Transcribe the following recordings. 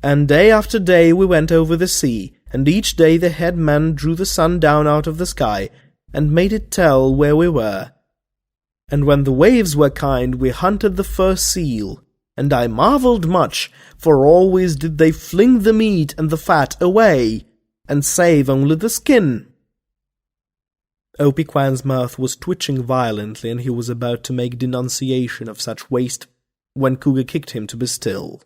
And day after day we went over the sea, and each day the head man drew the sun down out of the sky, and made it tell where we were. And when the waves were kind, we hunted the first seal, and I marvelled much, for always did they fling the meat and the fat away, and save only the skin. Opie Kwan's mouth was twitching violently, and he was about to make denunciation of such waste when Cougar kicked him to be still.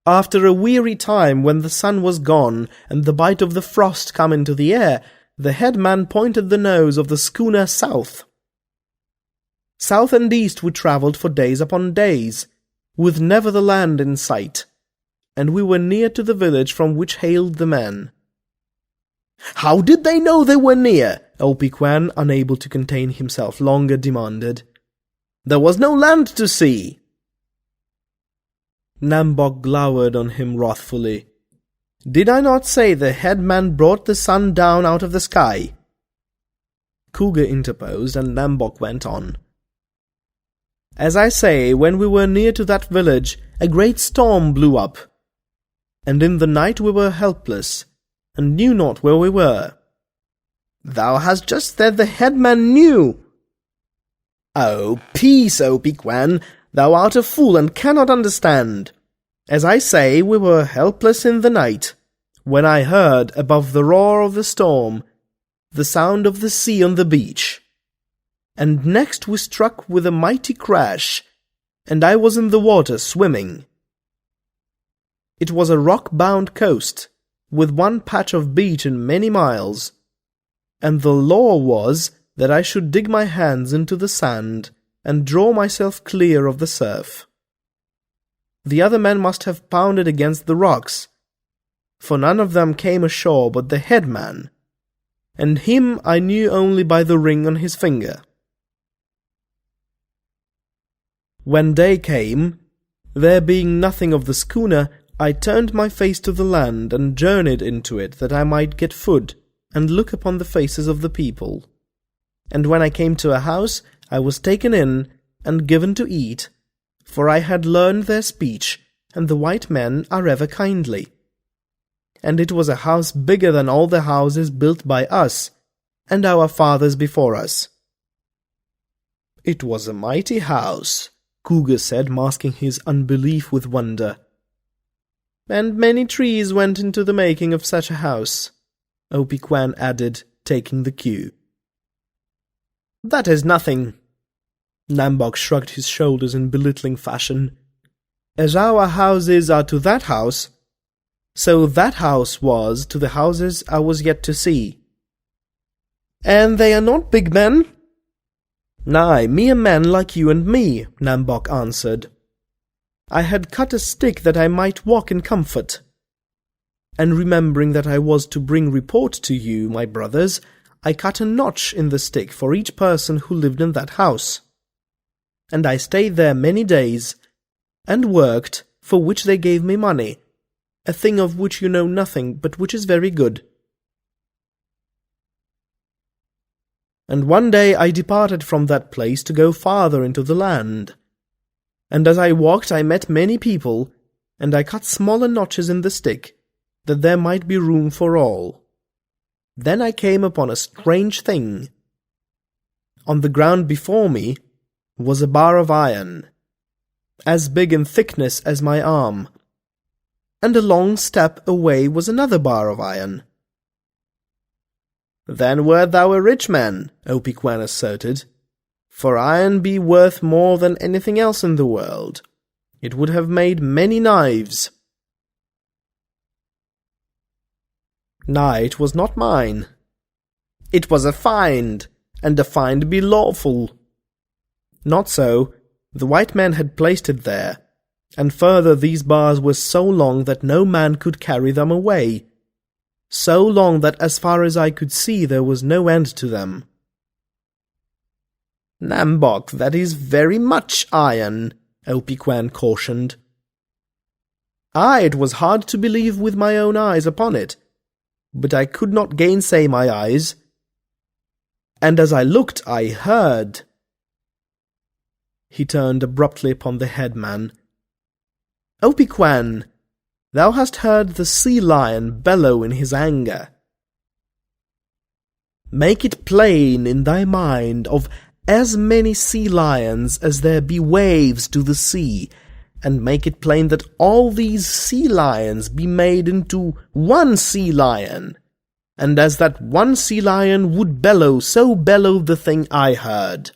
After a weary time, when the sun was gone, and the bite of the frost come into the air, the head man pointed the nose of the schooner south. South and east we travelled for days upon days, with never the land in sight, and we were near to the village from which hailed the men. "How did they know they were near?" Opie Kwan, unable to contain himself longer, demanded. "There was no land to see." Nam-Bok glowered on him wrathfully. "Did I not say the head man brought the sun down out of the sky?" Cougar interposed, and Nam-Bok went on. "As I say, when we were near to that village, a great storm blew up, and in the night we were helpless, and knew not where we were." "Thou hast just said the headman knew." "Oh, peace, Opie Kwan, thou art a fool and cannot understand. As I say, we were helpless in the night, when I heard, above the roar of the storm, the sound of the sea on the beach. And next we struck with a mighty crash, and I was in the water swimming. It was a rock-bound coast, with one patch of beach in many miles, and the law was that I should dig my hands into the sand and draw myself clear of the surf. The other men must have pounded against the rocks, for none of them came ashore but the head man, and him I knew only by the ring on his finger. When day came, there being nothing of the schooner, I turned my face to the land and journeyed into it that I might get food and look upon the faces of the people. And when I came to a house, I was taken in and given to eat, for I had learned their speech, and the white men are ever kindly. And it was a house bigger than all the houses built by us and our fathers before us." "It was a mighty house," Cougar said, masking his unbelief with wonder. "And many trees went into the making of such a house," Opie Kwan added, taking the cue. "That is nothing." Nam-Bok shrugged his shoulders in belittling fashion. "As our houses are to that house, so that house was to the houses I was yet to see." "And they are not big men?" "Nay, mere men like you and me," Nam-Bok answered. "I had cut a stick that I might walk in comfort. And remembering that I was to bring report to you, my brothers, I cut a notch in the stick for each person who lived in that house. And I stayed there many days, and worked, for which they gave me money, a thing of which you know nothing, but which is very good. And one day I departed from that place to go farther into the land. And as I walked I met many people, and I cut smaller notches in the stick, that there might be room for all. Then I came upon a strange thing. On the ground before me was a bar of iron, as big in thickness as my arm, and a long step away was another bar of iron. "Then wert thou a rich man," Opie Kwan asserted, "for iron be worth more than anything else in the world. It would have made many knives." "Nay, it was not mine." "It was a find, and a find be lawful." "Not so. The white man had placed it there, and further these bars were so long that no man could carry them away, so long that as far as I could see there was no end to them." "Nam-Bok, that is very much iron," Opie Kwan cautioned. "Aye, it was hard to believe with my own eyes upon it, but I could not gainsay my eyes, and as I looked I heard." He turned abruptly upon the headman, Opiquan, thou hast heard the sea lion bellow in his anger. Make it plain in thy mind of as many sea lions as there be waves to the sea, and make it plain that all these sea lions be made into one sea lion, and as that one sea lion would bellow, so bellowed the thing I heard.